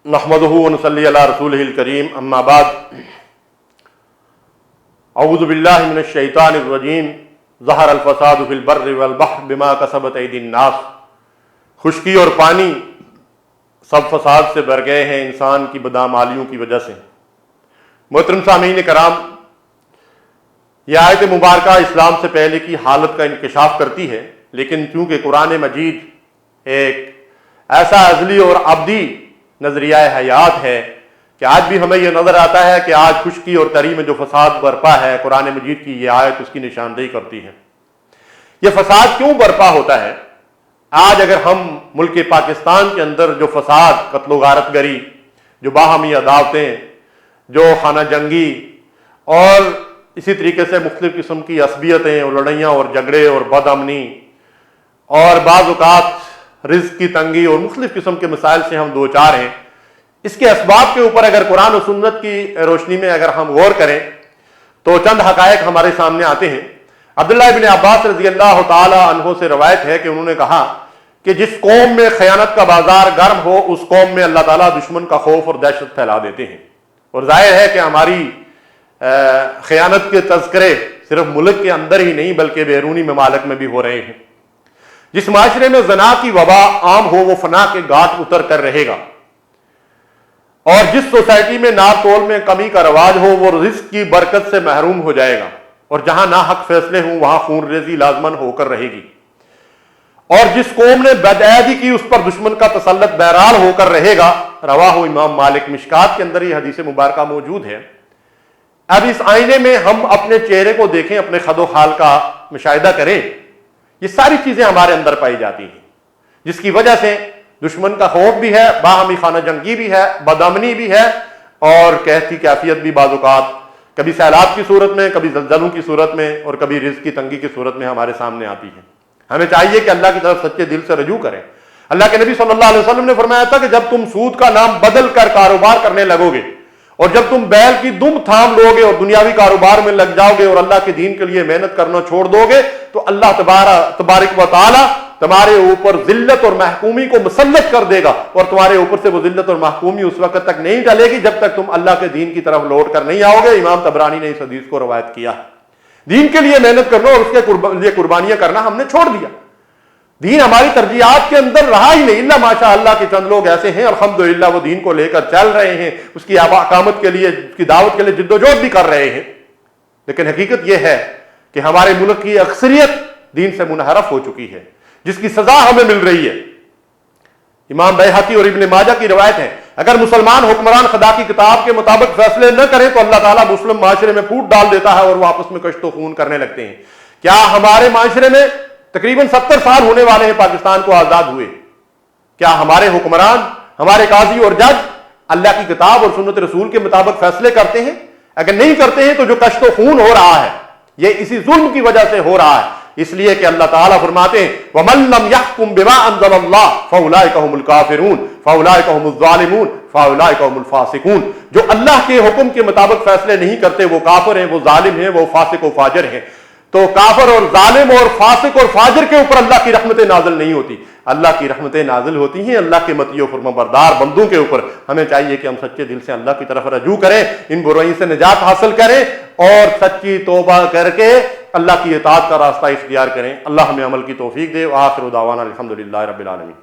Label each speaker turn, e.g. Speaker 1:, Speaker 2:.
Speaker 1: नहमदुहु व नसल्ली अला रसूलिहिल करीम अम्मा बाद अऊज़ु बिल्लाहि मिनश शैतानिर रजीम ज़हरल फ़सादु फ़िल बर्रि वल बहरि बिमा कसबत ऐदिन नास। खुश्की और पानी सब फसाद से भर गए हैं इंसान की बदआमालियों की वजह से। मोहतरम सामीन कराम, यह आयत मुबारका इस्लाम से पहले की हालत का इंकशाफ करती है, लेकिन चूँकि कुरान मजीद एक ऐसा अज़ली और अब्दी नजरिया हयात है कि आज भी हमें यह नजर आता है कि आज खुश्की और तरी में जो फसाद बरपा है, कुरान मजीद की यह आयत उसकी निशानदेही करती है। यह फसाद क्यों बरपा होता है? आज अगर हम मुल्क पाकिस्तान के अंदर जो फसाद, कत्लो गारतगरी, जो बाहमी अदावतें, जो खाना जंगी और इसी तरीके से मुख्तलिफ किस्म की असबियतें और लड़ाइयाँ और झगड़े और बदअमनी और बाज़ औक़ात रिज़्क़ की तंगी और मुख्तलिफ किस्म के मसाइल से हम दो चार हैं, इसके असबाब के ऊपर अगर कुरान और सुन्नत की रोशनी में अगर हम गौर करें तो चंद हक़ाइक़ हमारे सामने आते हैं। अब्दुल्लाह इब्न अब्बास रज़ी अल्लाह ताला अन्हो से रवायत है कि उन्होंने कहा कि जिस कौम में खयानत का बाजार गर्म हो, उस कौम में अल्लाह ताला दुश्मन का खौफ और दहशत फैला देते हैं। और जाहिर है कि हमारी खयानत के तज़किरे सिर्फ मुल्क के अंदर ही नहीं बल्कि बैरूनी ममालिक में भी हो रहे हैं। जिस माशरे में ज़ना की वबा आम हो वो फना के घाट उतर कर रहेगा, और जिस सोसाइटी में नाप तोल में कमी का रवाज हो वो रिज़्क़ की बरकत से महरूम हो जाएगा, और जहां ना हक फैसले हों वहां खून रेजी लाजमन होकर रहेगी। और जिस कौम ने बदअदी की उस पर दुश्मन का तसल्लुत बहराल होकर रहेगा। रवाह इमाम मालिक, मिशकात के अंदर ये हदीस मुबारका मौजूद है। अब इस आईने में हम अपने चेहरे को देखें, अपने खदो खाल का मुशाहिदा करें। ये सारी चीजें हमारे अंदर पाई जाती हैं, जिसकी वजह से दुश्मन का खौफ भी है, बाहमी खाना जंगी भी है, बदअमनी भी है, और कहती कैफियत भी बाज़-औक़ात कभी सैलाब की सूरत में, कभी ज़लज़लों की सूरत में, और कभी रिज़्क़ की तंगी की सूरत में हमारे सामने आती है। हमें चाहिए कि अल्लाह की तरफ सच्चे दिल से रजू करें। अल्लाह के नबी सल्लल्लाहु अलैहि वसल्लम ने फरमाया था कि जब तुम सूद का नाम बदल कर कारोबार करने लगोगे, और जब तुम बैल की दुम थाम लोगे और दुनियावी कारोबार में लग जाओगे और अल्लाह के दीन के लिए मेहनत करना छोड़ दोगे, तो अल्लाह तबारक व तआला तुम्हारे ऊपर जिल्लत और महकूमी को मुसल्लत कर देगा, और तुम्हारे ऊपर से वो जिल्लत और महकूमी उस वक्त तक नहीं टलेगी जब तक तुम अल्लाह के दीन की तरफ लौट कर नहीं आओगे। इमाम तबरानी ने इस हदीस को रवायत किया है। दीन के लिए मेहनत करना और उसके लिए कुर्बानियां करना हमने छोड़ दिया। दीन हमारी तरजीहात के अंदर रहा ही नहीं। इल्ला माशा अल्लाह के चंद लोग ऐसे हैं अल्हम्दुलिल्लाह, वो दीन को लेकर चल रहे हैं, उसकी अकामत के लिए, उसकी दावत के लिए जिद्दोजहद भी कर रहे हैं। लेकिन हकीकत यह है कि हमारे मुल्क की अक्सरियत दीन से मुनहरफ हो चुकी है, जिसकी सजा हमें मिल रही है। इमाम बैहकी और इब्न माजा की रवायत है, अगर मुसलमान हुक्मरान खुदा की किताब के मुताबिक फैसले न करें तो अल्लाह ताला मुस्लिम माशरे में फूट डाल देता है और वो आपस में कश्तो खून करने लगते हैं। क्या हमारे माशरे में तकरीबन 70 साल होने वाले हैं पाकिस्तान को आजाद हुए, क्या हमारे हुक्मरान, हमारे काजी और जज अल्लाह की किताब और सुन्नत रसूल के मुताबिक फैसले करते हैं? अगर नहीं करते हैं तो जो कश्तो खून हो रहा है ये इसी जुल्म की वजह से हो रहा है। इसलिए कि अल्लाह ताला फरमाते हैं वमन लम यहकुम बिमा अंज़लल्लाह फउलाइका हुमुल काफिरून फउलाइका हुमुज़ ज़ालिमून फउलाइका हुमुल फासिकून। जो अल्लाह के हुक्म के मुताबिक फैसले नहीं करते वो काफिर हैं, वो जालिम हैं, वो फासिक और फाजिर हैं। तो काफिर और जालिम और फासिक और फाजिर के ऊपर अल्लाह की रहमतें नाजिल नहीं होती। अल्लाह की रहमतें नाजिल होती हैं अल्लाह के मतियो फरमाबरदार बंदों के ऊपर। हमें चाहिए कि हम सच्चे दिल से अल्लाह की तरफ रजू करें, इन बुराई से निजात हासिल करें और सच्ची तौबा करके अल्लाह की इताअत का रास्ता इख्तियार करें। अल्लाह हमें अमल की तौफीक दे। व आखिरु दावाना अल्हम्दुलिल्लाहि रब्बिल आलमीन।